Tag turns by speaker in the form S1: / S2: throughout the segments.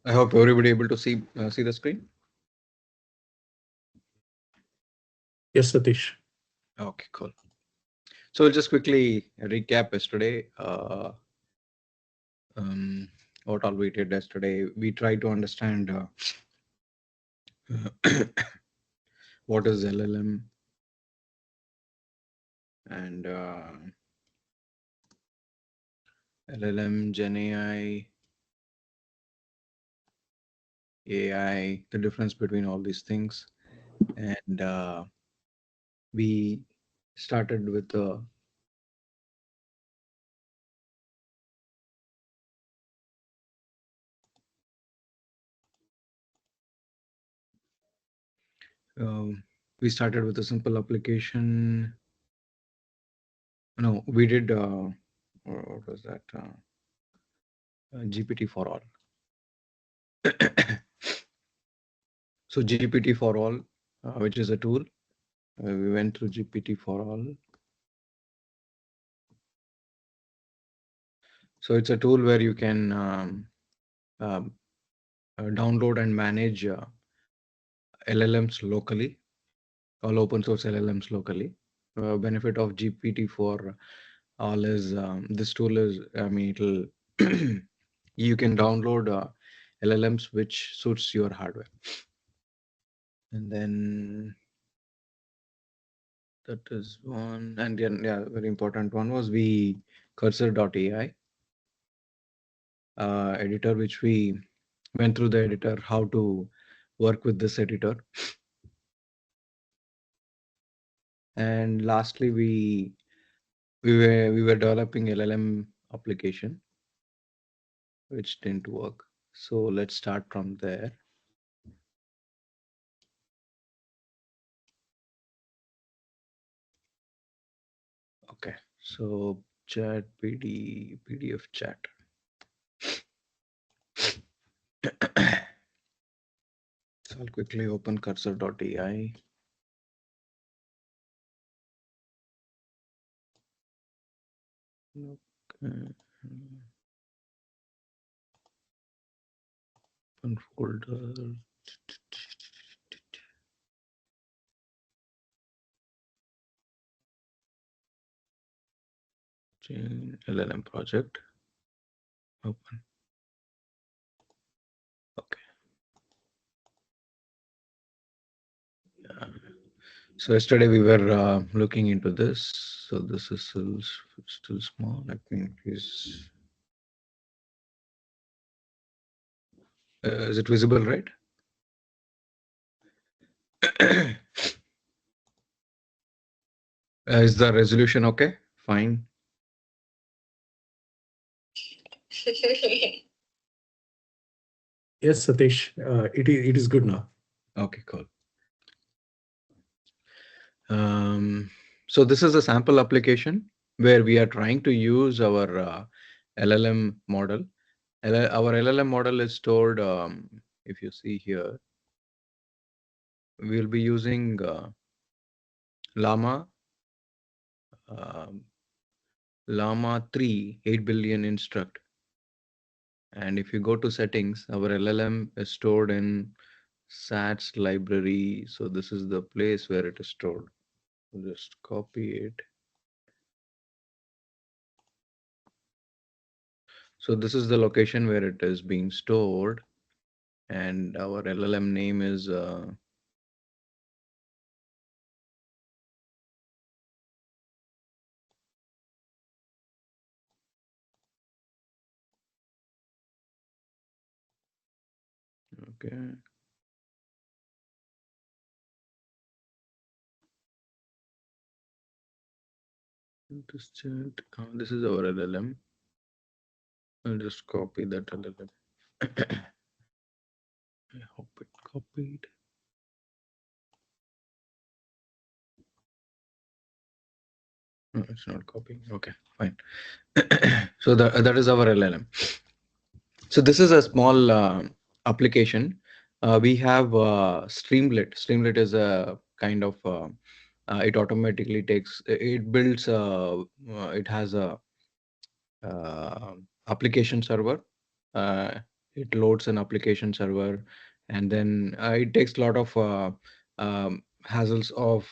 S1: I hope everybody able to see the screen.
S2: Yes, Satish.
S1: Okay, cool. So we'll just quickly recap yesterday. What all we did yesterday. We tried to understand what is LLM and LLM, Gen AI, the difference between all these things. And we started with we started with a simple application. No, we did what was that? GPT4All. So GPT4All, which is a tool. We went through GPT4All. So it's a tool where you can download and manage LLMs locally, all open source LLMs locally. Benefit of GPT4All is this tool is, I mean, it'll you can download LLMs which suits your hardware. And then that is one. And then, yeah, very important one was the cursor.ai editor, which we went through the editor, how to work with this editor. And lastly, we were developing LLM application, which didn't work. So let's start from there. Okay, so chat PDF chat. So I'll quickly open cursor.ai. Okay. Open folder. Chain LLM project. Open. Okay. Yeah. So yesterday we were looking into this. So this is still small. Let me increase. Is it visible, right? Is the resolution okay? Fine.
S2: Yes, Satish. It is good now.
S1: Okay, cool. So this is a sample application where we are trying to use our LLM model. Our LLM model is stored, if you see here, we'll be using Llama 3 8 billion instruct. And if you go to settings, our LLM is stored in SATs library. So this is the place where it is stored. We'll just copy it. So this is the location where it is being stored. And our LLM name is okay. This chat. This is our LLM. I'll just copy that LLM. I hope it copied. No, it's not copying. Okay, fine. So that is our LLM. So this is a small application. We have Streamlit. Streamlit is a kind of it automatically takes it builds. It has a application server. it loads an application server, and then it takes a lot of hassles of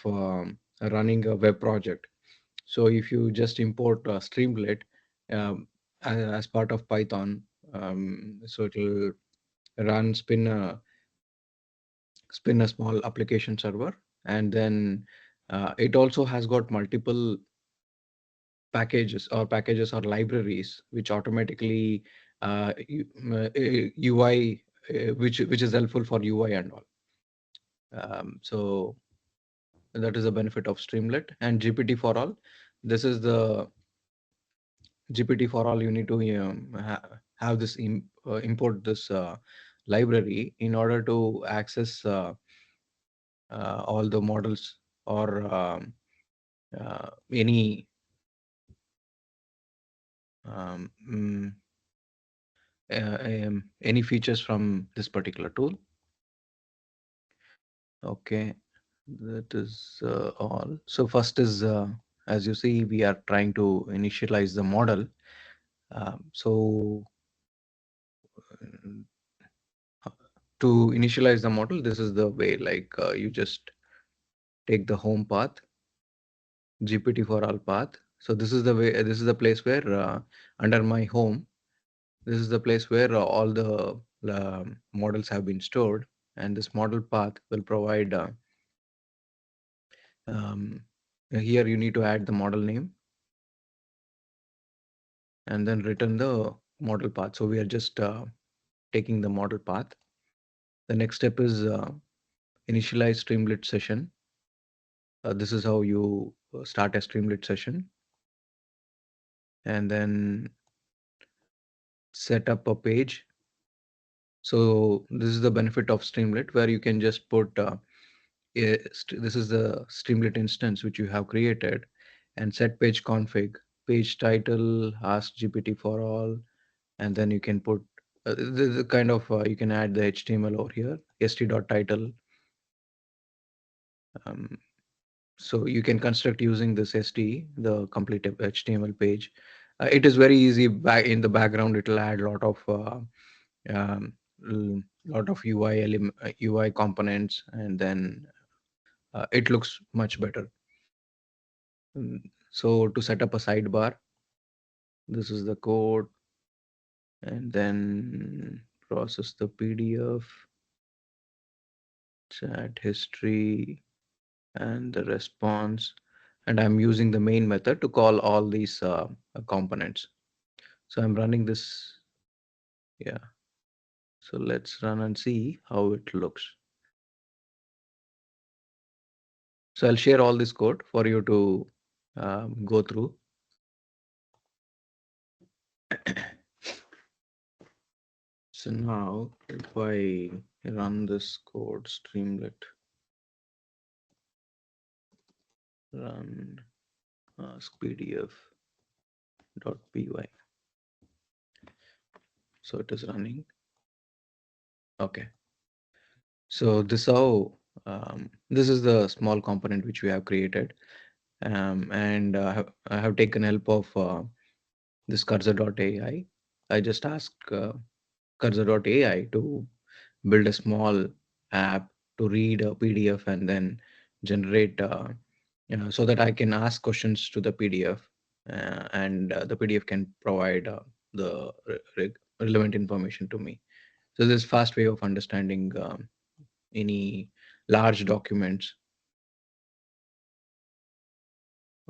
S1: running a web project. So if you just import Streamlit as part of Python, so it'll run spin a small application server, and then it also has got multiple packages or libraries which automatically UI, which is helpful for UI and all. So that is the benefit of Streamlit and GPT4All. This is the GPT4All. You need to have this import this library in order to access all the models or any um, mm, any features from this particular tool. Okay, that is all. So first is, as you see, we are trying to initialize the model. So to initialize the model, this is the way, like you just take the home path, GPT4All path. So this is the way, this is the place where under my home, this is the place where all the models have been stored, and this model path will provide um, here you need to add the model name and then return the model path. So we are just taking the model path. The next step is initialize Streamlit session. This is how you start a Streamlit session, and then set up a page. So this is the benefit of Streamlit, where you can just put this is the Streamlit instance which you have created, and set page config, page title, ask GPT4All, and then you can put the kind of you can add the HTML over here, st.title. Um, so you can construct using this st, the complete HTML page. It is very easy. Back in the background, it will add a um, lot of UI components, and then it looks much better. So to set up a sidebar, this is the code, and then process the PDF, chat history, and the response. And I'm using the main method to call all these components. So I'm running this. Yeah. So let's run and see how it looks. So I'll share all this code for you to go through. So now if I run this code, Streamlit, run ask pdf.py. So it is running. Okay. So this is the small component which we have created. And I have taken help of this cursor.ai. I just ask cursor.ai to build a small app to read a PDF and then generate, so that I can ask questions to the PDF, and the PDF can provide the relevant information to me. So this fast way of understanding any large documents.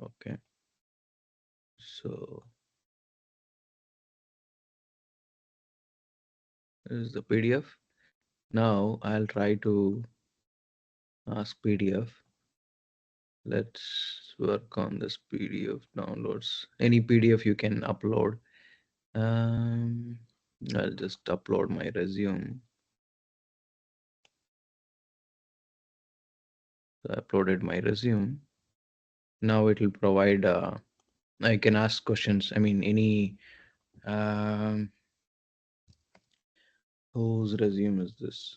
S1: Okay, so this is the PDF. Now I'll try to ask PDF. Let's work on this PDF downloads. Any PDF you can upload. Um, I'll just upload my resume. So I uploaded my resume. Now it will provide. I can ask questions. I mean, any. Um, whose resume is this?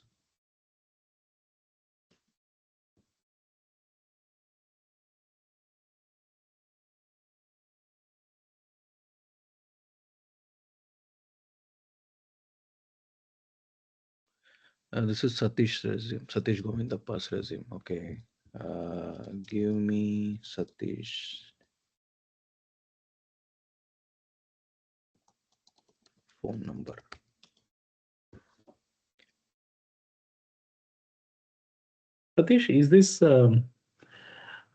S1: This is Satish resume. Satish Govindappa's resume. Okay. Give me Satish phone number.
S2: Satish, is this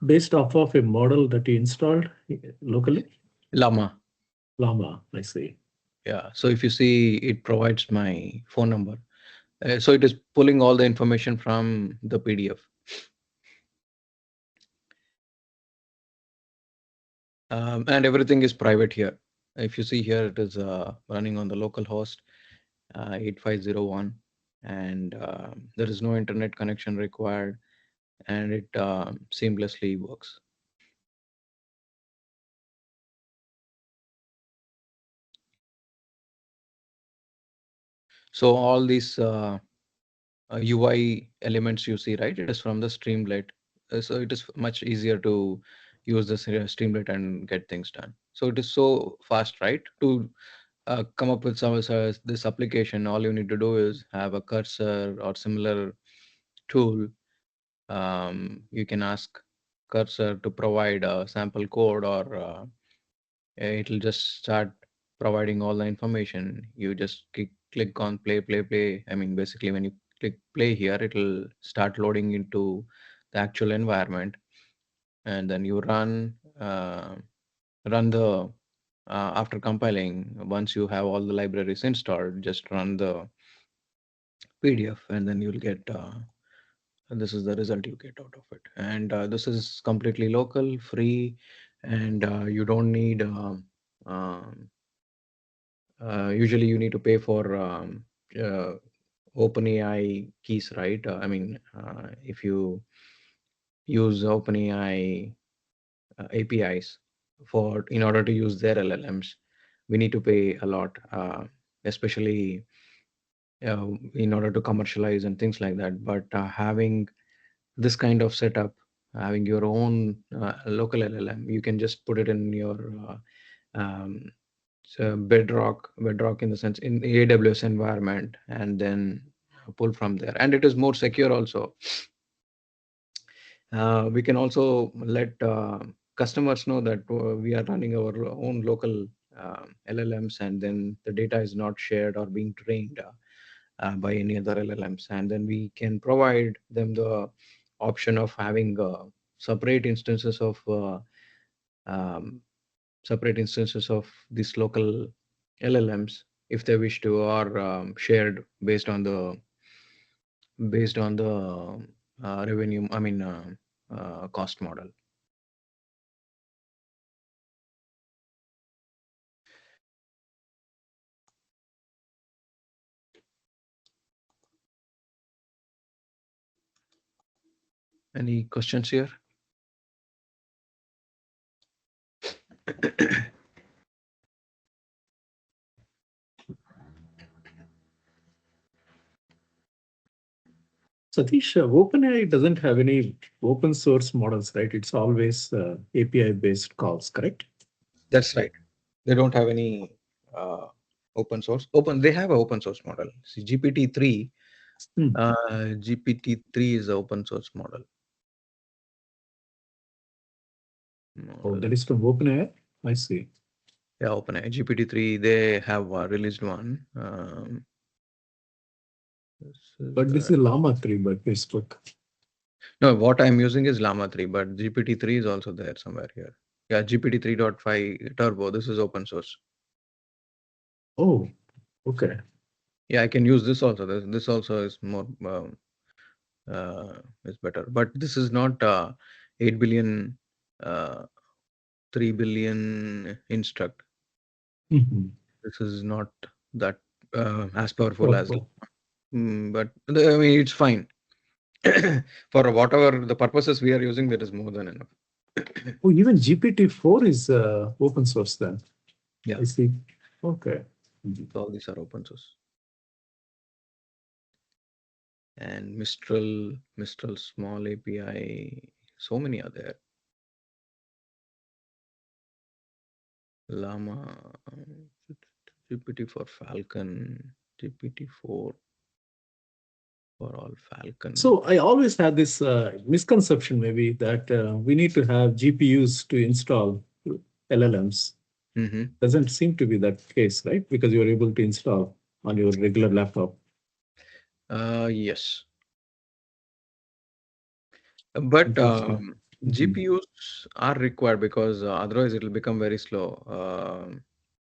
S2: based off of a model that you installed locally?
S1: Llama.
S2: Llama, I see.
S1: Yeah. So if you see, it provides my phone number. So it is pulling all the information from the PDF. And everything is private here. If you see here, it is running on the local host 8501, and there is no internet connection required, and it seamlessly works. So all these UI elements you see, right? It is from the Streamlit. So it is much easier to use the Streamlit and get things done. So it is so fast, right? To come up with some this application, all you need to do is have a cursor or similar tool. You can ask cursor to provide a sample code, or it'll just start providing all the information. You just click on play. I mean, basically, when you click play here, it'll start loading into the actual environment, and then you run the after compiling. Once you have all the libraries installed, just run the PDF, and then you'll get and this is the result you get out of it. And this is completely local, free, and you don't need um, usually you need to pay for uh, OpenAI keys, right? I mean, if you use OpenAI APIs for in order to use their LLMs, we need to pay a lot, especially in order to commercialize and things like that. But having this kind of setup, having your own local LLM, you can just put it in your so bedrock in the sense in the AWS environment, and then pull from there. And it is more secure also. We can also let customers know that we are running our own local LLMs, and then the data is not shared or being trained by any other LLMs. And then we can provide them the option of having separate instances of um, separate instances of these local LLMs if they wish to, or shared based on the revenue. I mean, cost model. Any questions here?
S2: Satish, OpenAI doesn't have any open source models, right? It's always API based calls, correct?
S1: That's right. They don't have any open source. They have an open source model. See, GPT-3.
S2: Hmm.
S1: GPT-3 is an open source model.
S2: Oh, that
S1: Model.
S2: is from OpenAI. I see.
S1: Yeah, OpenAI. GPT-3. They have released one. This is
S2: But this is Llama 3 by Facebook.
S1: no. What I'm using is Llama 3, but GPT-3 is also there somewhere here. Yeah, GPT 3.5 Turbo. This is open source.
S2: Oh, okay.
S1: Yeah, I can use this also. This also is more is better. But this is not 8 billion, uh, 3 billion instruct.
S2: Mhm.
S1: This is not that as powerful as.
S2: Powerful.
S1: But I mean, it's fine. For whatever the purposes we are using, that is more than enough.
S2: Oh, even GPT-4 is open source then.
S1: Yeah,
S2: I see. Okay. Mhm.
S1: so all these are open source. And Mistral small API, so many are there. Llama, GPT for Falcon, GPT4. For all Falcon.
S2: So I always had this misconception, maybe, that we need to have GPUs to install LLMs.
S1: Mm-hmm.
S2: Doesn't seem to be that case, right? Because you're able to install on your regular laptop.
S1: Yes, but
S2: Interesting. Mhm.
S1: GPUs are required because otherwise it will become very slow.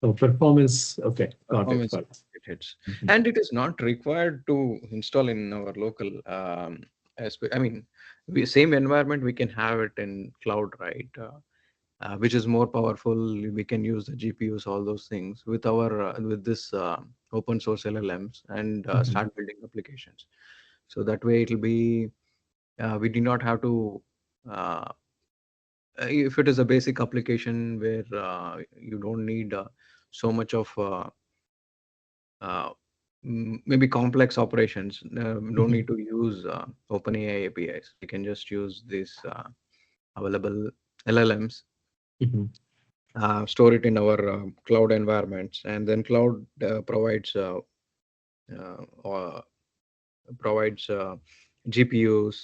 S2: So performance, okay, got it,
S1: Performance
S2: got it.
S1: it hits,
S2: Mhm.
S1: and it is not required to install in our local. I mean, same environment we can have it in cloud, right? Which is more powerful. We can use the GPUs, all those things with our with this open source LLMs and
S2: Mhm.
S1: start building applications. So that way it'll be we do not have to. Uh, if it is a basic application where you don't need so much of uh, maybe complex operations, don't
S2: Mhm.
S1: need to use OpenAI APIs. We can just use these available LLMs,
S2: Mhm.
S1: store it in our cloud environments, and then cloud uh, provides GPUs,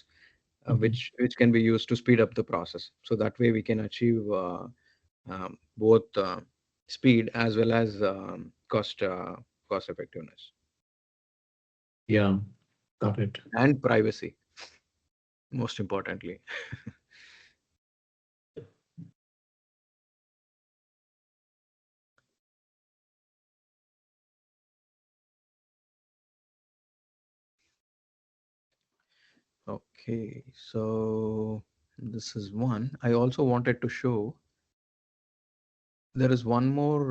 S2: Mhm.
S1: which can be used to speed up the process. So that way we can achieve both speed as well as cost effectiveness
S2: Yeah, got it.
S1: and privacy, most importantly. Okay, so this is one. I also wanted to show there is one more.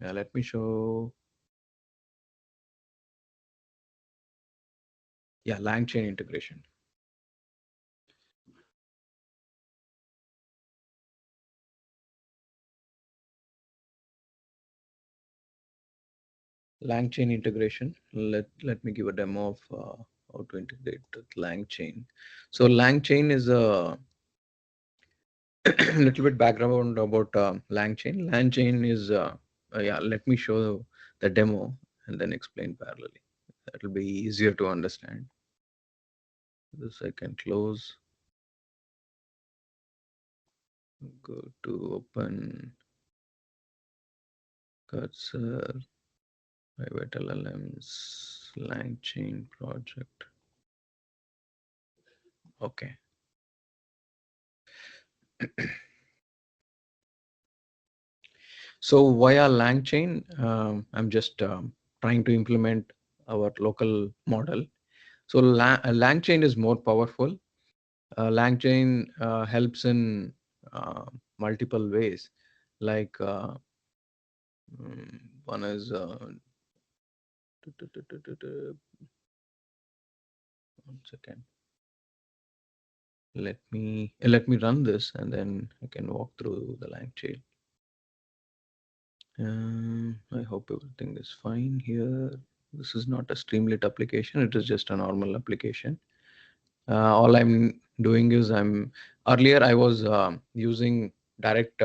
S1: Yeah, let me show. Yeah, LangChain integration. LangChain integration. Let me give a demo of how to integrate with LangChain. So LangChain is a little bit background about LangChain. LangChain is yeah. Let me show the demo and then explain parallelly. That will be easier to understand. This I can close. Go to open cursor. Private LLMs. LangChain project. Okay. So via LangChain, I'm just trying to implement our local model. So LangChain is more powerful. LangChain helps in multiple ways. Like one is one second. Let me run this and then I can walk through the LangChain. I hope everything is fine here. This is not a Streamlit application. It is just a normal application. All I'm doing is earlier I was using direct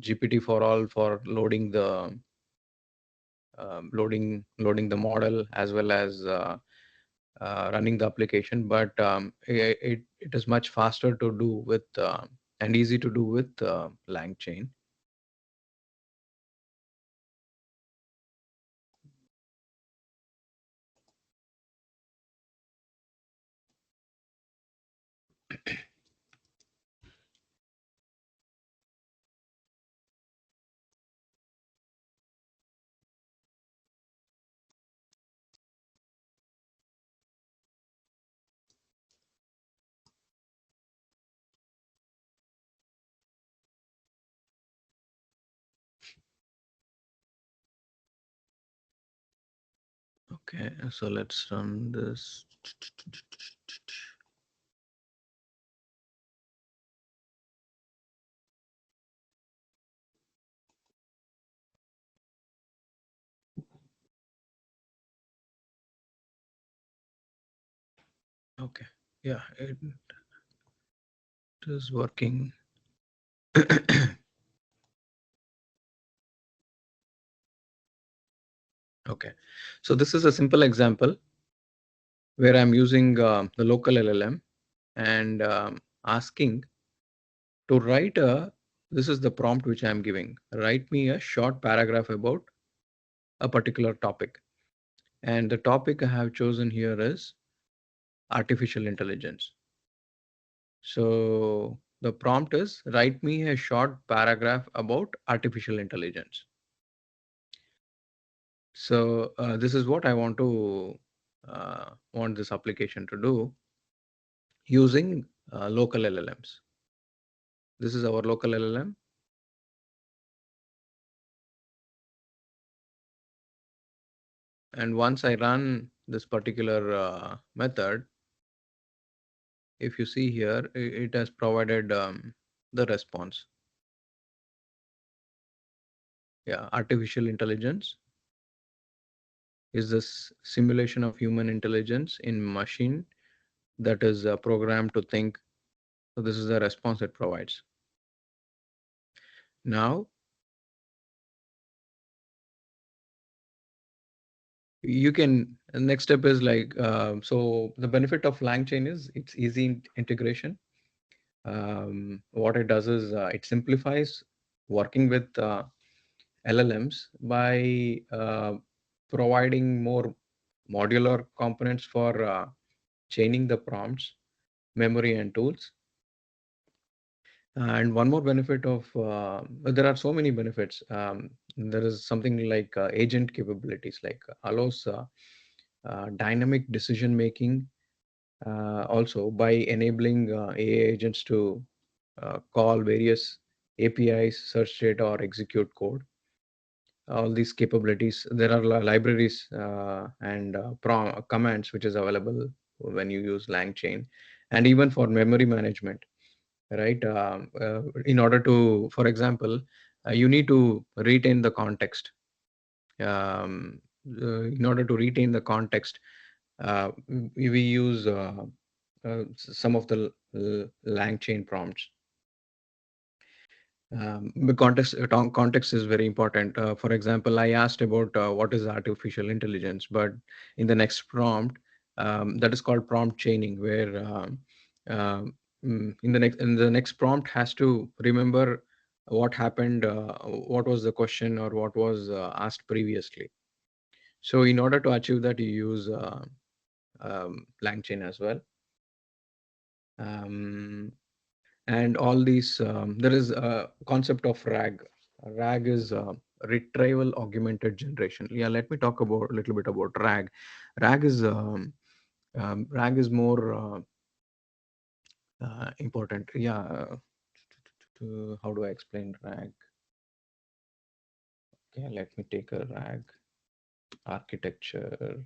S1: GPT4All for loading the model as well as running the application, but it is much faster to do with and easy to do with LangChain. Okay, so let's run this. Okay, yeah, it is working. Okay, so this is a simple example where I'm using the local LLM and asking to write a, this is the prompt which I'm giving, write me a short paragraph about a particular topic. And the topic I have chosen here is artificial intelligence. So the prompt is write me a short paragraph about artificial intelligence. So this is what I want this application to do using local LLMs. This is our local LLM. And once I run this particular method, if you see here, it has provided the response. Yeah, artificial intelligence is this simulation of human intelligence in machine that is programmed to think. So this is the response it provides. Now you can, next step is like, so the benefit of LangChain is it's easy integration. What it does is it simplifies working with LLMs by providing more modular components for chaining the prompts, memory and tools. And one more benefit of, there are so many benefits. There is something like agent capabilities, like allows dynamic decision making, also by enabling AI agents to call various APIs, search data, or execute code. All these capabilities, there are libraries and commands which is available when you use LangChain, and even for memory management, right? In order to, for example, you need to retain the context. In order to retain the context, we use some of the LangChain prompts. The context is very important. For example, I asked about what is artificial intelligence, but in the next prompt, that is called prompt chaining, where in the next prompt has to remember what happened, what was the question, or what was asked previously. So in order to achieve that, you use LangChain as well. Um, and all these, there is a concept of RAG is retrieval augmented generation. Yeah, let me talk about a little bit about RAG is RAG is more important. Yeah, how do I explain RAG? Okay, let me take a RAG architecture.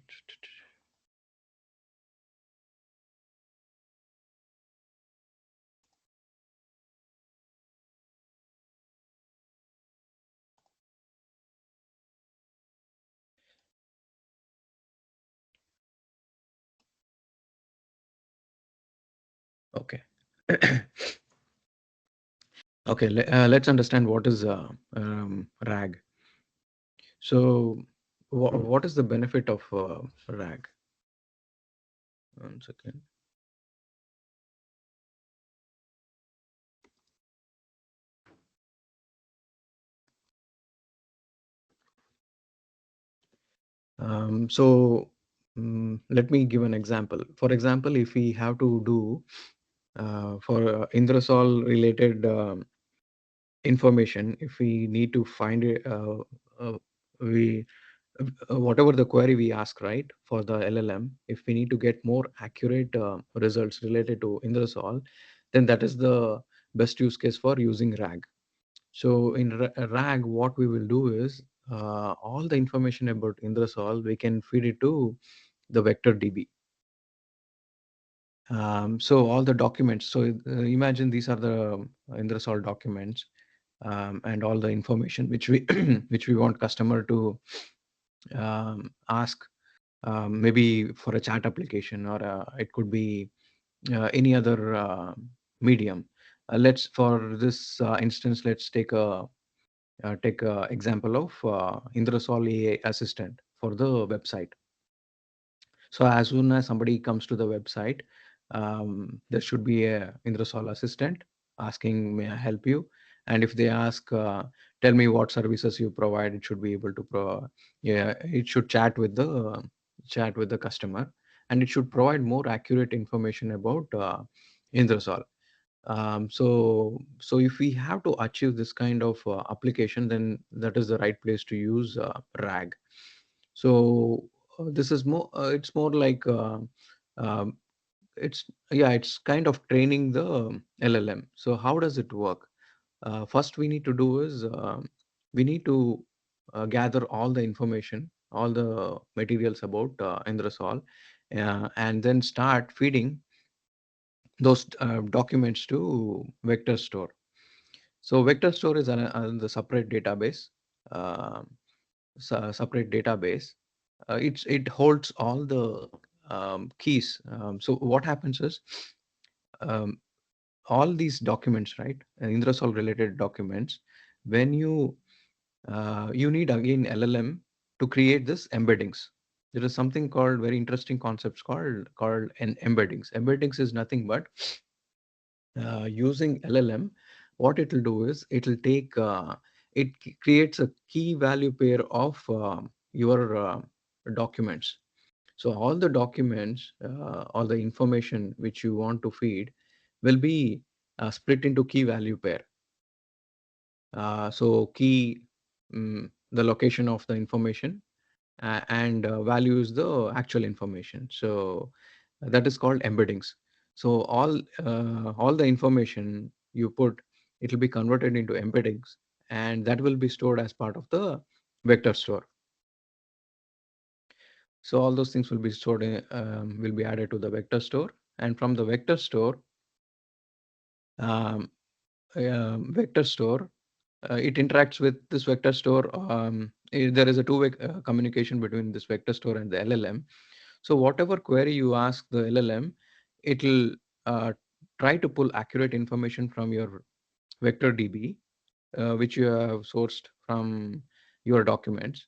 S1: Okay. Okay, let's understand what is RAG. So what is the benefit of RAG? One second. Let me give an example. For example, if we have to do for Indrasol related information, if we need to find it, we whatever the query we ask, right, for the LLM, if we need to get more accurate results related to Indrasol, then that is the best use case for using RAG. So in RAG, what we will do is all the information about Indrasol, we can feed it to the vector DB. So all the documents. So imagine these are the Indrasol documents, and all the information which we which we want customer to ask, maybe for a chat application, or it could be any other medium. Let's for this instance, let's take a example of Indrasol AI assistant. for the website. So as soon as somebody comes to the website, there should be a Indrasol assistant asking, "May I help you?" And if they ask, "Tell me what services you provide," it should be able to yeah, it should chat with the customer, and it should provide more accurate information about Indrasol. So if we have to achieve this kind of application, then that is the right place to use RAG. So this is more it's more like um, it's yeah, it's kind of training the LLM. So how does it work? First we need to do is we need to gather all the information, all the materials about Indrasol, and then start feeding those documents to vector store. So vector store is the separate database. Uh, Separate database. It holds all the keys. So what happens is um, all these documents, right? Indrasol related documents. When you need again LLM to create this embeddings. There is something called very interesting concepts called an embeddings. Embeddings is nothing but using LLM, what it will do is it will take creates a key value pair of your documents. So all the documents, all the information which you want to feed will be split into key value pair. So key, the location of the information, and value is the actual information. So that is called embeddings. So all the information you put, it will be converted into embeddings, and that will be stored as part of the vector store. So all those things will be stored will be added to the vector store, and from the vector store, um, vector store, it interacts with this vector store. There is a two-way communication between this vector store and the LLM. So whatever query you ask the LLM, it'll try to pull accurate information from your vector DB, which you have sourced from your documents.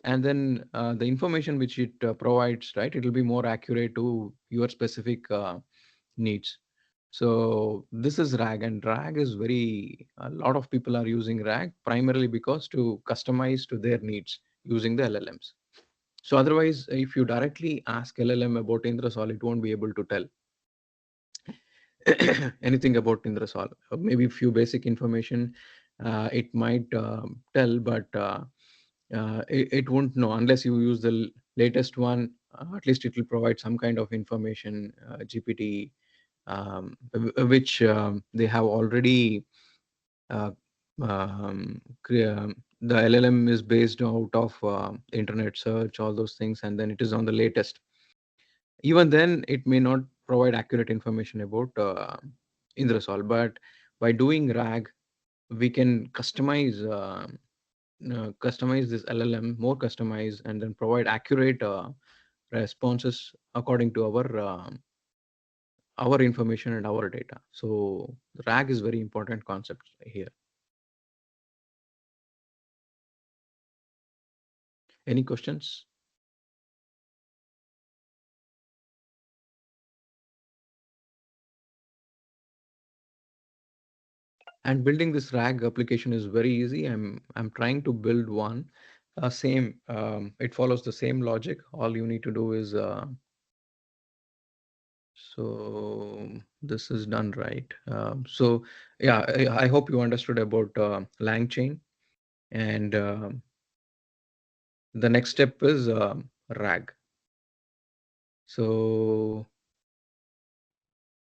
S1: And then the information which it provides, right, it will be more accurate to your specific needs. So this is RAG, and RAG is a lot of people are using RAG primarily because to customize to their needs using the LLMs. So otherwise, if you directly ask LLM about Indrasol, it won't be able to tell anything about Indrasol. Maybe few basic information it might tell, but it won't know unless you use the latest one. At least it will provide some kind of information, GPT, which they have already uh, the LLM is based out of internet search, all those things, and then it is on the latest. Even then, it may not provide accurate information about Indrasol, but by doing RAG, we can customize this LLM, more customize, and then provide accurate responses according to our information and our data. So RAG is very important concept here. Any questions? And building this RAG application is very easy. I'm trying to build one. Same, it follows the same logic. All you need to do is so this is done right. So yeah, I hope you understood about LangChain. And the next step is RAG. So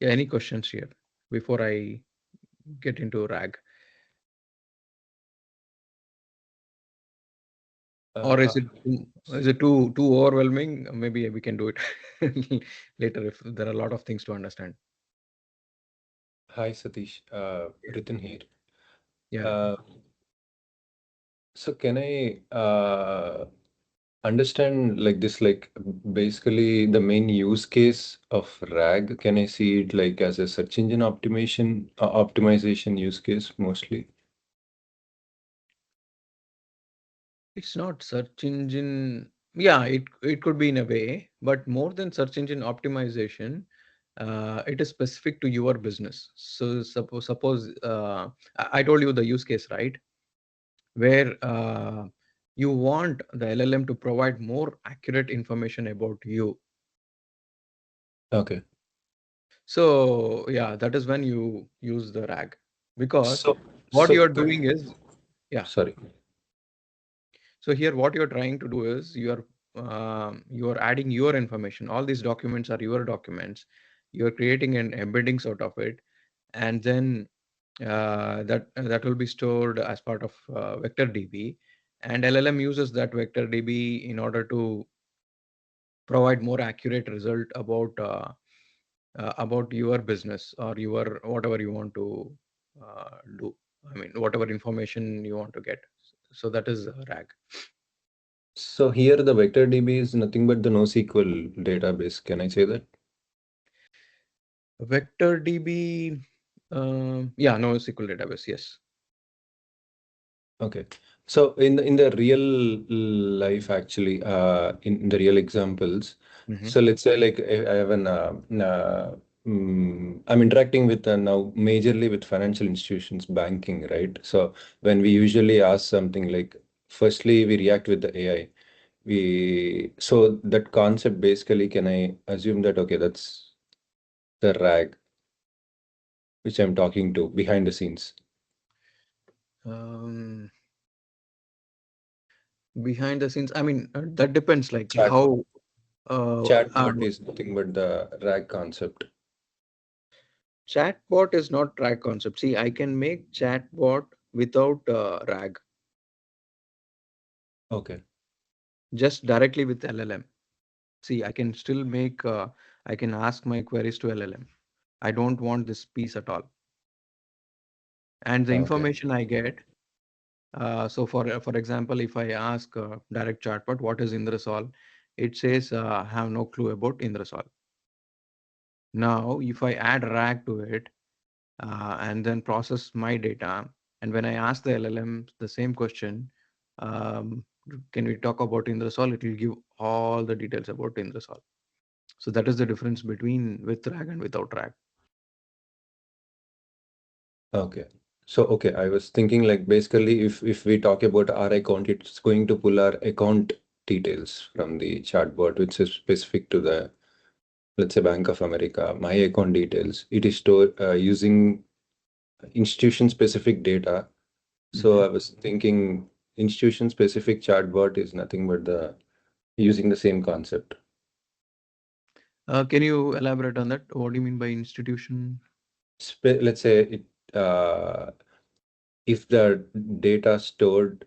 S1: yeah, any questions here before I get into RAG? Or is it too overwhelming? Maybe we can do it later if there are a lot of things to understand.
S3: Hi, Satish. Ritin here.
S1: Yeah, Ritin.
S3: Uh, so can I understand like this, like basically the main use case of RAG? Can I see it like as a search engine optimization use case mostly?
S1: It's not search engine. Yeah, it could be in a way, but more than search engine optimization, it is specific to your business. So suppose I told you the use case, right? Where you want the LLM to provide more accurate information about you.
S3: Okay.
S1: So yeah, that is when you use the RAG, because
S3: So,
S1: what
S3: so
S1: you're doing is, yeah.
S3: sorry.
S1: So here, what you're trying to do is you are adding your information. All these documents are your documents. You're creating an embeddings out of it, and then that will be stored as part of vector DB, and LLM uses that vector DB in order to provide more accurate result about your business or your whatever you want to do. I mean, whatever information you want to get. So that is RAG.
S3: So here the vector DB is nothing but the NoSQL database. Can I say that?
S1: Vector DB, yeah, NoSQL database, yes.
S3: Okay. So in the real life, actually, in the real examples,
S1: Hmm.
S3: so let's say like I have I'm interacting with now majorly with financial institutions, banking, right? So when we usually ask something like, firstly we react with the AI. So that concept basically, can I assume that okay, that's the RAG which I'm talking to behind the scenes?
S1: Um, Behind the scenes, I mean, that depends, like
S3: Chat
S1: how. Uh,
S3: chatbot is nothing but the RAG concept.
S1: Chatbot is not RAG concept. See, I can make chatbot without RAG,
S3: Okay.
S1: just directly with LLM. See, I can still make. I can ask my queries to LLM. I don't want this piece at all, and the
S3: Okay.
S1: information I get. So for example, if I ask direct chatbot, what is Indrasol? It says, I have no clue about Indrasol. Now, if I add RAG to it and then process my data, and when I ask the LLM the same question, um, can we talk about Indrasol? It will give all the details about Indrasol. So that is the difference between with RAG and without RAG.
S3: Okay. So, okay, I was thinking like basically if we talk about our account, it's going to pull our account details from the chatbot, which is specific to the, let's say, Bank of America, my account details. It is stored using institution specific data. So
S1: Mhm.
S3: I was thinking institution specific chatbot is nothing but the using the same concept.
S1: Can you elaborate on that? What do you mean by institution?
S3: Let's say if the data stored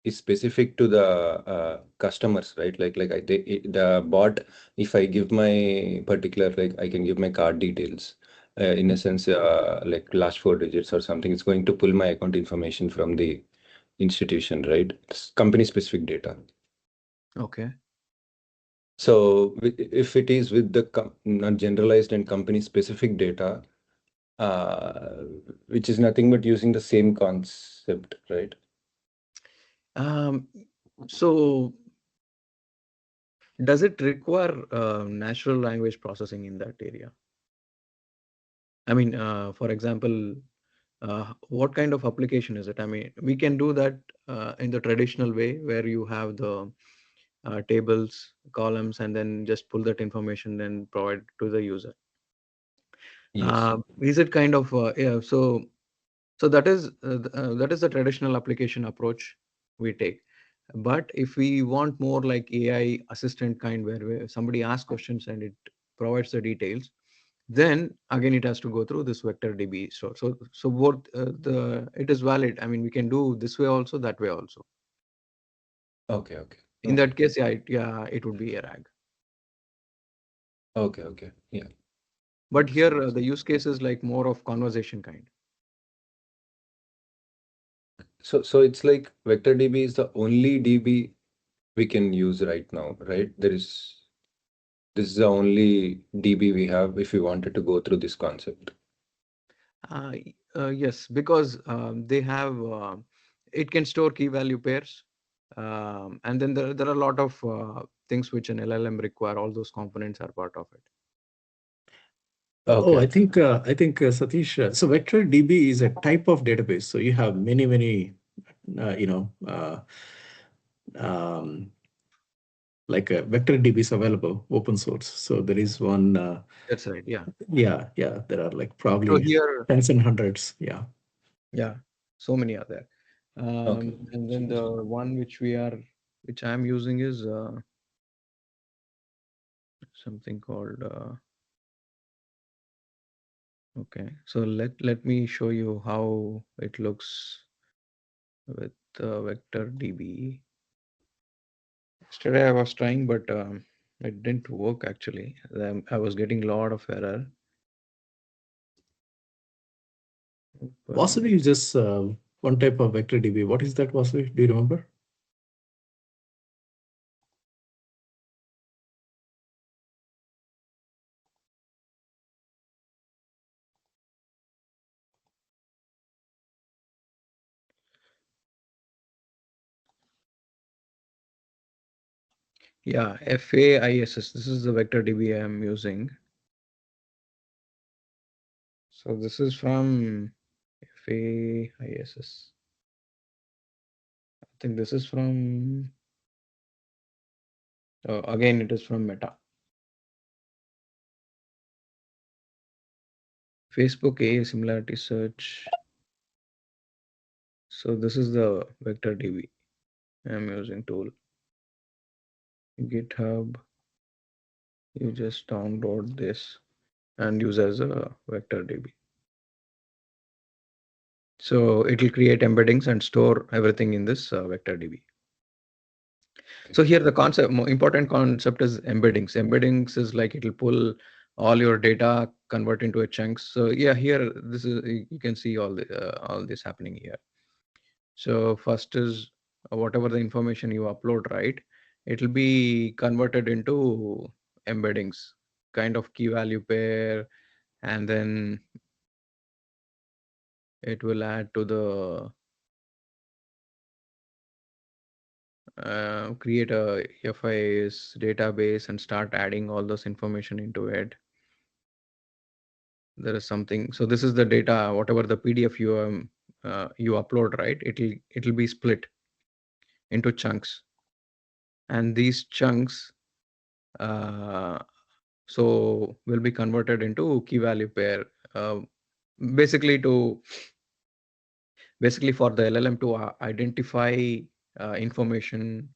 S3: is specific to the customers, right? The bot, if I give my particular, like I can give my card details, in a sense, like last 4 digits or something, it's going to pull my account information from the institution, right? It's company specific data.
S1: Okay.
S3: So if it is with the not generalized and company specific data, uh, which is nothing but using the same concept, right?
S1: Um, so does it require natural language processing in that area? I mean, for example, what kind of application is it? I mean, we can do that in the traditional way where you have the tables, columns, and then just pull that information and provide to the user.
S3: Yes.
S1: Is it kind of yeah? So that is the traditional application approach we take. But if we want more like AI assistant kind, where somebody asks questions and it provides the details, then again it has to go through this vector DB store. So both the it is valid. I mean, we can do this way also, that way also.
S3: Okay, okay,
S1: In
S3: okay,
S1: that case, yeah, it would be a RAG.
S3: okay, okay. Yeah,
S1: But
S3: makes
S1: here
S3: sense.
S1: the use case is like more of conversation kind.
S3: So it's like vector DB is the only DB we can use right now, right? This is the only DB we have if we wanted to go through this concept.
S1: Yes, because they have it can store key value pairs. And then there are a lot of things which an LLM require. All those components are part of it.
S2: Oh,
S3: Okay.
S2: Satish. So vector DB is a type of database. So you have many, you know, um, like vector DBs available, open source. So there is one.
S1: That's right. Yeah.
S2: Yeah. There are like
S1: So
S2: probably
S1: here,
S2: tens and hundreds. Yeah.
S1: yeah, so many are there.
S3: Okay.
S1: And then the one which I'm using is something called. Okay, so let me show you how it looks with vector DB. Yesterday I was trying, but it didn't work actually. I was getting a lot of error.
S2: Vasavi
S1: Open.
S2: is just one type of vector DB. What is that, Vasavi? Do you remember?
S1: Yeah, FAISS. This is the vector DB I'm using. So this is from FAISS. I think this is from, again, it is from Meta. Facebook AI similarity search. So this is the vector DB I'm using tool. GitHub, you just download this and use as a vector DB. So it will create embeddings and store everything in this vector DB. So here the concept, important concept is embeddings. Embeddings is like it will pull all your data, convert into a chunks. So yeah, here this is you can see all this happening here. So first is whatever the information you upload, right? It will be converted into embeddings, kind of key value pair, and then it will add to the create a FIS database and start adding all those information into it. There is something. So this is the data, whatever the PDF you upload, right? It'll be split into chunks, and these chunks uh, so will be converted into key value pair. Uh, basically to basically for the LLM to identify information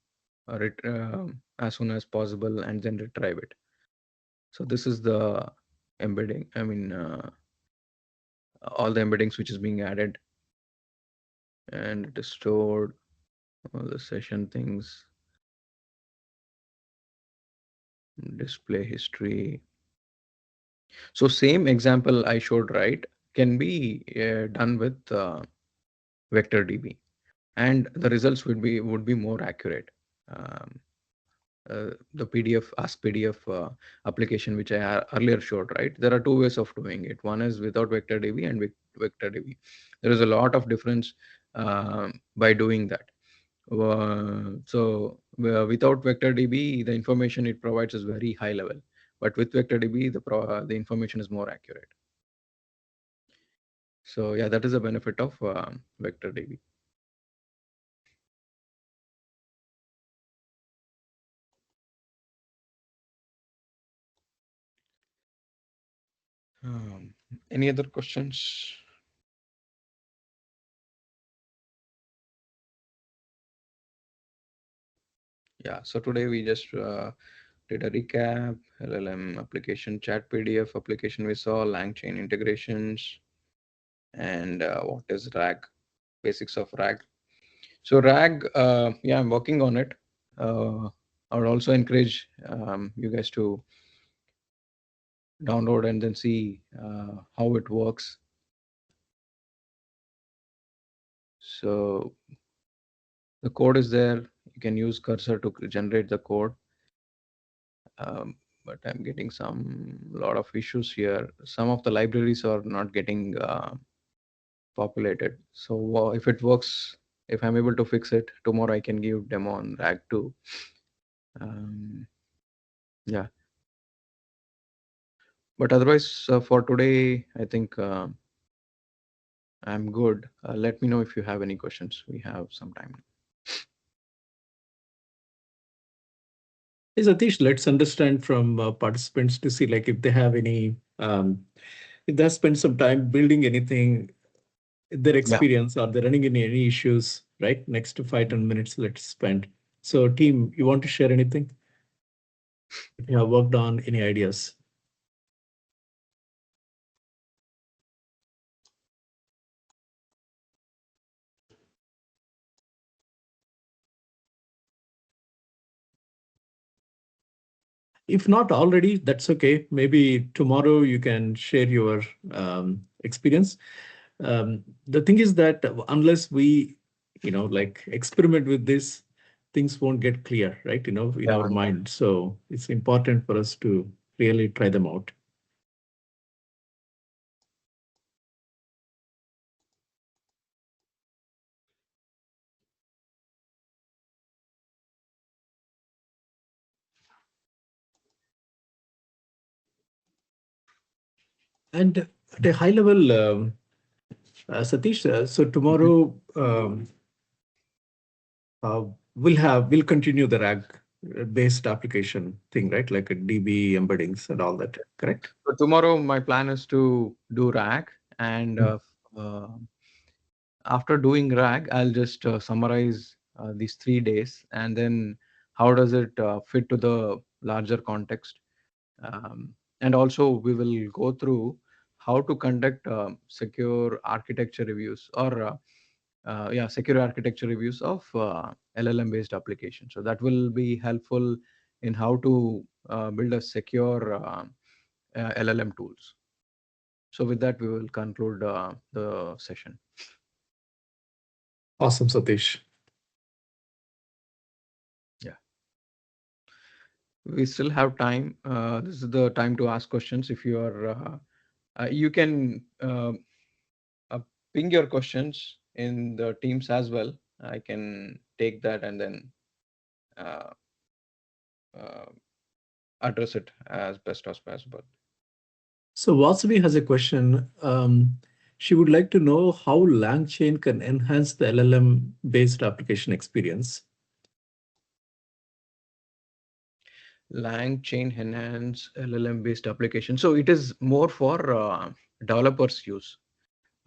S1: as soon as possible and then retrieve it. So this is the embedding. I mean, all the embeddings which is being added, and it is stored. All the session things, display history. So same example I showed, right, can be done with vector DB, and the results would be more accurate. Um, the PDF Ask PDF application which I earlier showed, right? There are two ways of doing it. One is without vector DB and with vector DB. There is a lot of difference by doing that. So without vector DB, the information it provides is very high level, but with vector DB, the information is more accurate. So yeah, that is a benefit of vector DB. Um, any other questions? Yeah, so today we just did a recap, LLM application, chat PDF application we saw, LangChain integrations, and what is RAG, basics of RAG. So RAG, yeah, I'm working on it. I would also encourage you guys to download and then see how it works. So the code is there. You can use cursor to generate the code. But I'm getting some lot of issues here. Some of the libraries are not getting populated. So if it works If I'm able to fix it tomorrow, I can give demo on RAG 2. Yeah. But otherwise, for today, I think I'm good. Let me know if you have any questions. We have some time.
S2: Hey, Satish, let's understand from participants to see like if they have any, if they have spent some time building anything, their
S1: Yeah.
S2: experience, are they running into any issues, right? Next to 5-10 minutes, let's spend. So team, you want to share anything? If you have worked on any ideas? If not already, that's okay. Maybe tomorrow you can share your experience. The thing is that unless we, like experiment with this, things won't get clear, right? In our
S1: Yeah.
S2: mind. So it's important for us to really try them out. And at a high level, Satish, so
S1: Mhm.
S2: tomorrow uh, we'll continue the RAG based application thing, right? Like a DB embeddings and all that, correct?
S1: So tomorrow, my plan is to do RAG, and uh, after doing RAG, I'll just summarize these 3 days, and then how does it fit to the larger context. And also, we will go through how to conduct secure architecture reviews, or secure architecture reviews of LLM-based applications. So that will be helpful in how to build a secure LLM tools. So with that, we will conclude the session.
S2: Awesome, Satish.
S1: Yeah. We still have time. This is the time to ask questions. If you are, you can uh, ping your questions in the teams as well. I can take that and then uh, uh, address it as best as possible.
S2: So Vasavi has a question. She would like to know how LangChain can enhance the LLM-based application experience.
S1: LangChain enhance LLM-based application. So it is more for developers use.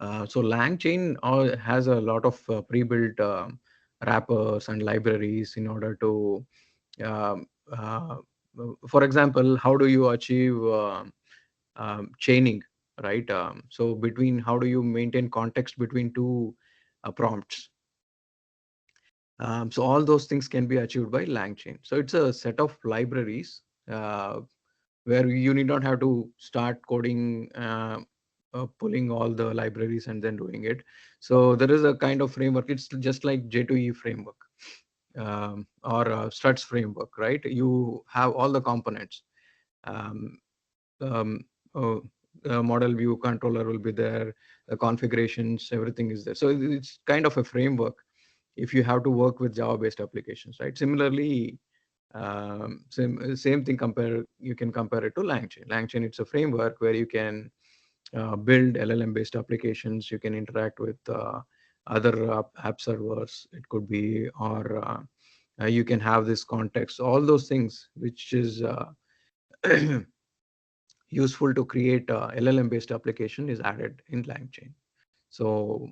S1: So LangChain has a lot of pre-built wrappers and libraries in order to, um, uh, for example, how do you achieve chaining, right? So between how do you maintain context between two prompts? So all those things can be achieved by LangChain. So it's a set of libraries uh, where you need not have to start coding, pulling all the libraries and then doing it. So there is a kind of framework. It's just like J2E framework, or Struts framework, right? You have all the components. Um, um, uh, Model view controller will be there, the configurations, everything is there. So it's kind of a framework if you have to work with Java based applications, right? Similarly, same thing, you can compare it to LangChain. It's a framework where you can build LLM based applications. You can interact with other app servers, it could be, or you can have this context, all those things which is useful to create a LLM based application is added in LangChain. So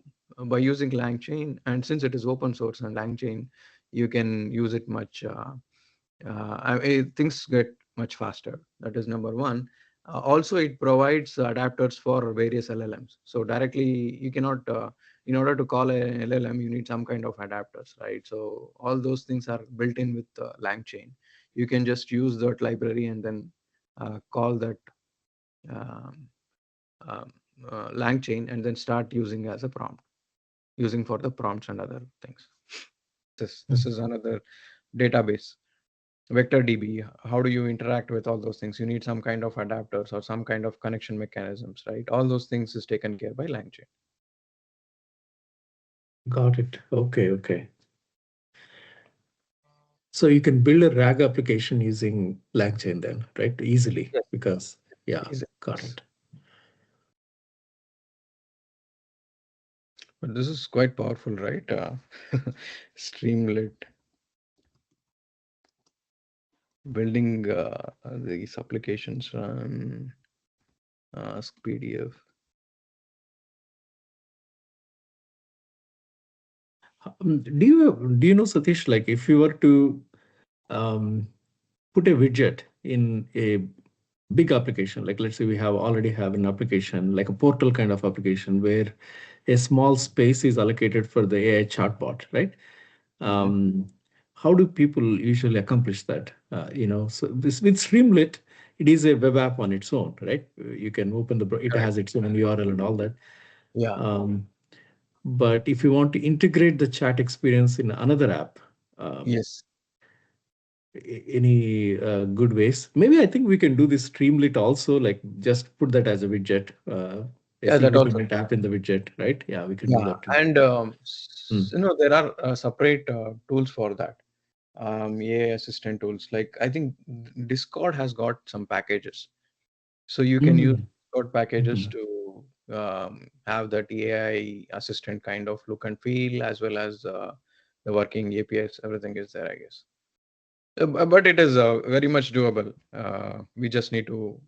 S1: by using LangChain, and since it is open source and LangChain, you can use it much. Things get much faster. That is number one. Also, it provides adapters for various LLMs. So directly, you cannot. In order to call an LLM, you need some kind of adapters, right? So all those things are built in with LangChain. You can just use that library and then call that um, um, LangChain and then start using as a prompt, using for the prompts and other things. This is another database, vector DB. How do you interact with all those things? You need some kind of adapters or some kind of connection mechanisms, right? All those things is taken care by LangChain.
S2: Got it. Okay, okay. So you can build a RAG application using LangChain then, right? Easily,
S1: Yes.
S2: because yeah,
S1: Easy.
S2: got it.
S1: But this is quite powerful, right? Streamlit, building these applications on Ask PDF.
S2: Do you know, Satish, like if you were to um, put a widget in a big application, like let's say we already have an application, like a portal kind of application where a small space is allocated for the AI chatbot, right?
S1: Mhm.
S2: Um, how do people usually accomplish that? So this with Streamlit, it is a web app on its own, right? You can open it
S1: Correct.
S2: has its own URL and all that.
S1: Yeah.
S2: Um, but if you want to integrate the chat experience in another app, um,
S1: Yes.
S2: any good ways? Maybe I think we can do this Streamlit also, like just put that as a widget, a
S1: Yeah, that also.
S2: independent app in the widget, right? Yeah, we can do
S1: Yeah,
S2: that too.
S1: and
S2: Mm.
S1: there are separate tools for that. AI assistant tools. Like I think Discord has got some packages, so you can use
S2: Mm.
S1: Discord packages
S2: Mhm.
S1: to have that AI assistant kind of look and feel, as well as the working APIs. Everything is there, I guess. But it is very much doable. We just need to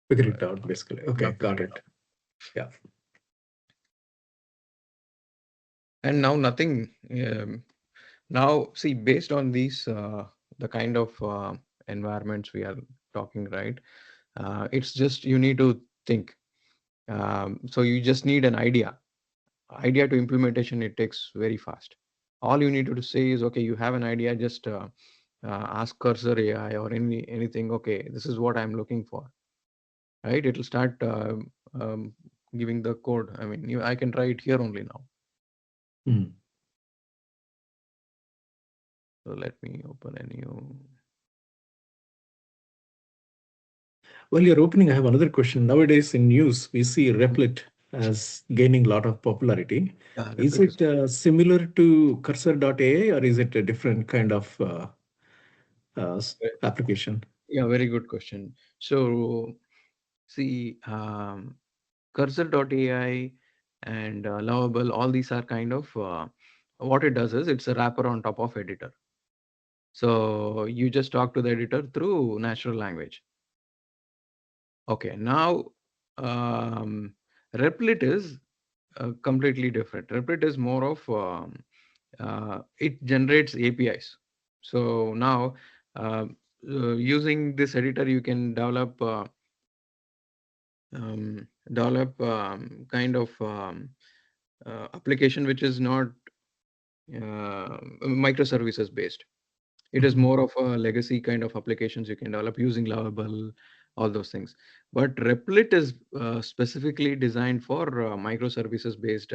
S2: Figure
S1: uh,
S2: it out, basically. Okay,
S1: figure
S2: got
S1: it
S2: it.
S1: out.
S2: Yeah.
S1: And now nothing. Now, see, based on these, the kind of environments we are talking, right? It's just you need to think. So you just need an idea to implementation. It takes very fast. All you need to say is, okay, you have an idea, just ask Cursor AI or anything. Okay, this is what I'm looking for, right? It'll start um, giving the code. I mean, I can try it here only now.
S2: Mm.
S1: So let me open a new.
S2: Well, you're opening, I have another question. Nowadays in news, we see Replit as gaining a lot of popularity.
S1: Yeah,
S2: Is
S1: Replit is.
S2: it similar to Cursor.ai or is it a different kind of application?
S1: Yeah, very good question. So, see, Cursor.ai and Lovable, all these are kind of what it does is it's a wrapper on top of editor. So you just talk to the editor through natural language. Okay, now Replit is completely different. Replit is more of it generates APIs. So now using this editor, you can develop kind of application which is not microservices based. It is
S2: Mhm.
S1: more of a legacy kind of applications you can develop using Lovable, all those things. But Replit is specifically designed for microservices based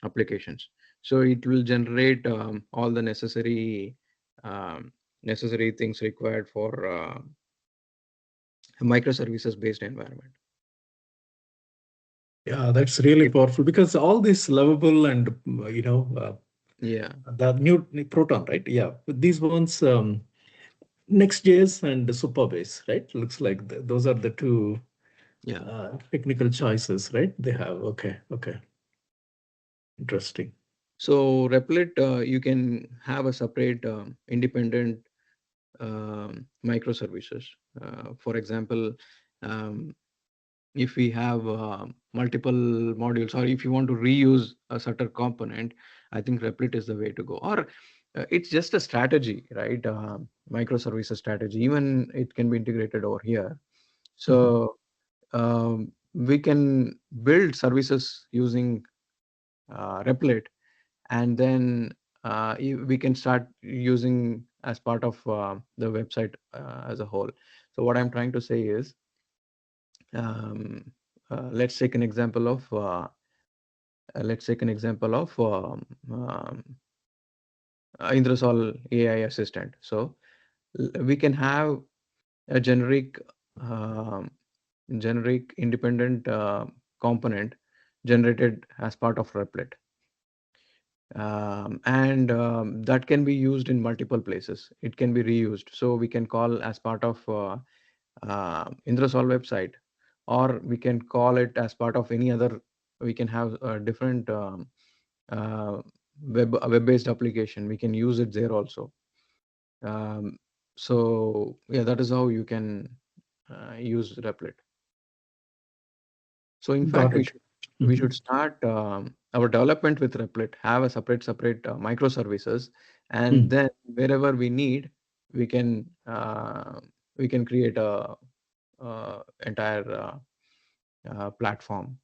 S1: applications. So it will generate all the um, necessary things required for a microservices based environment.
S2: Yeah, that's really
S1: It,
S2: powerful because all this lovable and
S1: yeah,
S2: the new Proton, right? Yeah, these ones, Next.js and Superbase, right? Looks like those are the two
S1: yeah.
S2: technical choices, right? They have. Okay, okay, interesting.
S1: So Replit, you can have a separate independent microservices. For example, um, if we have multiple modules, or if you want to reuse a certain component, I think Replit is the way to go. Or it's just a strategy, right? Microservices strategy. Even it can be integrated over here.
S2: Mhm.
S1: So we can build services using Replit, and then we can start using as part of the website as a whole. So what I'm trying to say is, um, let's take an example of Indrasol AI assistant. So we can have a um, generic independent component generated as part of Replit. and that can be used in multiple places. It can be reused. So we can call as part of Indrasol website, or we can call it as part of any other. We can have a different uh, web-based application. We can use it there also. Um, so yeah, that is how you can use Replit. So in
S2: Got
S1: fact,
S2: it.
S1: we should start our development with Replit, have a separate microservices, and
S2: Mm.
S1: then wherever we need, we can uh, we can create a, entire platform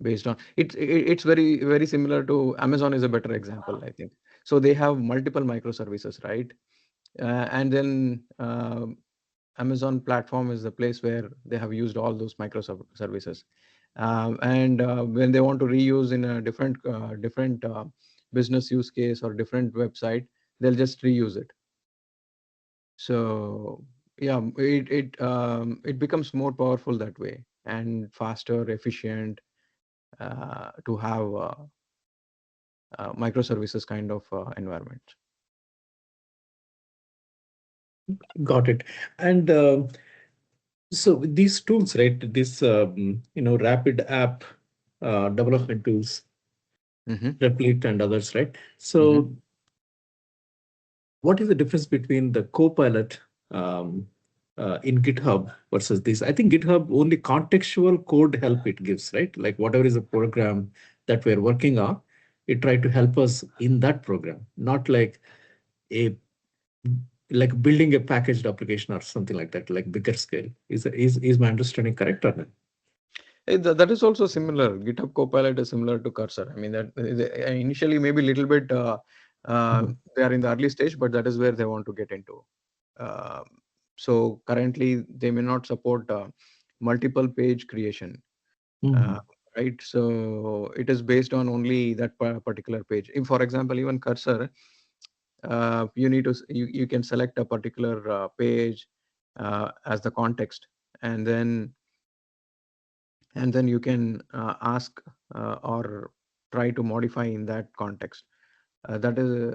S1: based on it. It's very similar to Amazon is a better example, I think. So they have multiple microservices, right? And then Amazon platform is the place where they have used all those microservices. And when they want to reuse in a different business use case or different website, they'll just reuse it. So yeah, it becomes more powerful that way and faster, efficient to have microservices kind of environment.
S2: Got it. And so with these tools, right? This rapid app development tools,
S1: Mm-hmm.
S2: Replit and others, right?
S1: Mm-hmm.
S2: So what is the difference between the Copilot in GitHub versus this? I think GitHub only contextual code help it gives, right? Like whatever is a program that we're working on, it try to help us in that program, not a like building a packaged application or something like that, like bigger scale. Is my understanding correct or not?
S1: That is also similar. GitHub Copilot is similar to Cursor. I mean, that initially maybe a little bit
S2: Mhm.
S1: they are in the early stage, but that is where they want to get into. Um so currently, they may not support multiple page creation, uh,
S2: Mhm.
S1: right? So it is based on only that particular page. If, for example, even Cursor, you need to you can select a particular page as the context, and then you can ask or try to modify in that context. That is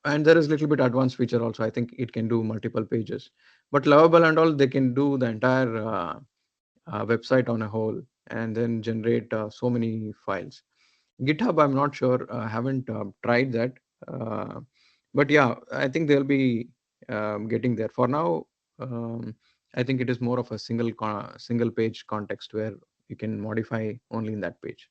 S1: and there is little bit advanced feature also. I think it can do multiple pages, but lovable and all, they can do the entire website on a whole, and then generate so many files. GitHub, I'm not sure. I haven't tried that. uh, but yeah, I think they'll be getting there. For now, um, I think it is more of a single page context where you can modify only in that page.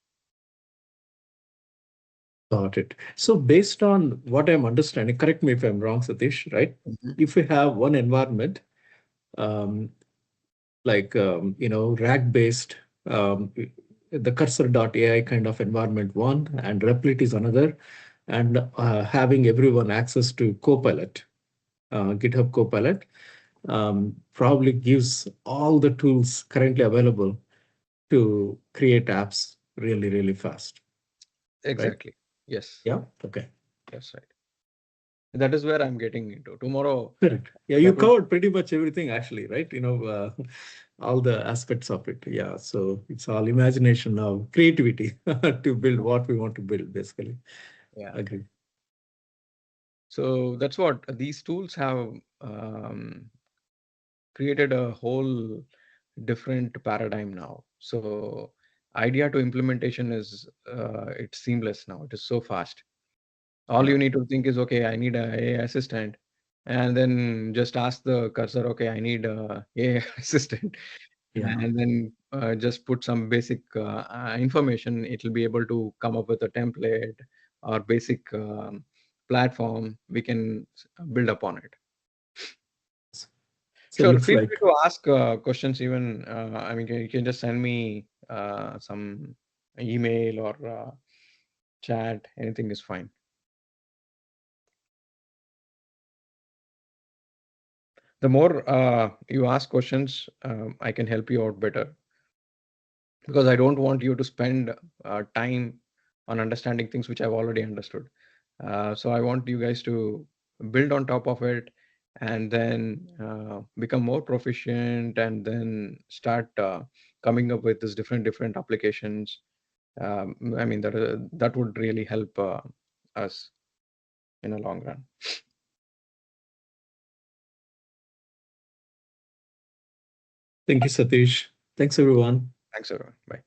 S2: Got it. So based on what I'm understanding, correct me if I'm wrong, Satish, right?
S1: Mhm.
S2: If we have one environment, um, RAG-based, um, the cursor.ai kind of environment one, and Replit is another, and having everyone access to Copilot, GitHub Copilot, probably gives all the tools currently available to create apps really, really fast, right?
S1: Exactly. Yes.
S2: Yeah. Okay.
S1: That's right. That is where I'm getting into. Tomorrow,
S2: Correct. Yeah, you
S1: that would.
S2: covered pretty much everything actually, right? All the aspects of it. Yeah. So it's all imagination now, creativity to build what we want to build, basically.
S1: Yeah.
S2: Agree.
S1: So that's what these tools have created a whole different paradigm now. So idea to implementation is it's seamless now. It is so fast. All
S2: Yeah.
S1: you need to think is, okay, I need a AI assistant, and then just ask the cursor, okay, I need a AI assistant,
S2: Yeah.
S1: and then just put some basic information. It will be able to come up with a template or basic platform. We can build upon it.
S2: So
S1: Sure,
S2: looks
S1: feel free
S2: like
S1: to ask questions even. I mean, you can just send me some email or chat. Anything is fine. The more you ask questions, I can help you out better, because I don't want you to spend time on understanding things which I've already understood. So I want you guys to build on top of it, and then become more proficient, and then start coming up with these different applications I mean, that would really help us in a long run.
S2: Thank you, Satish. Thanks, everyone.
S1: Thanks, everyone. Bye.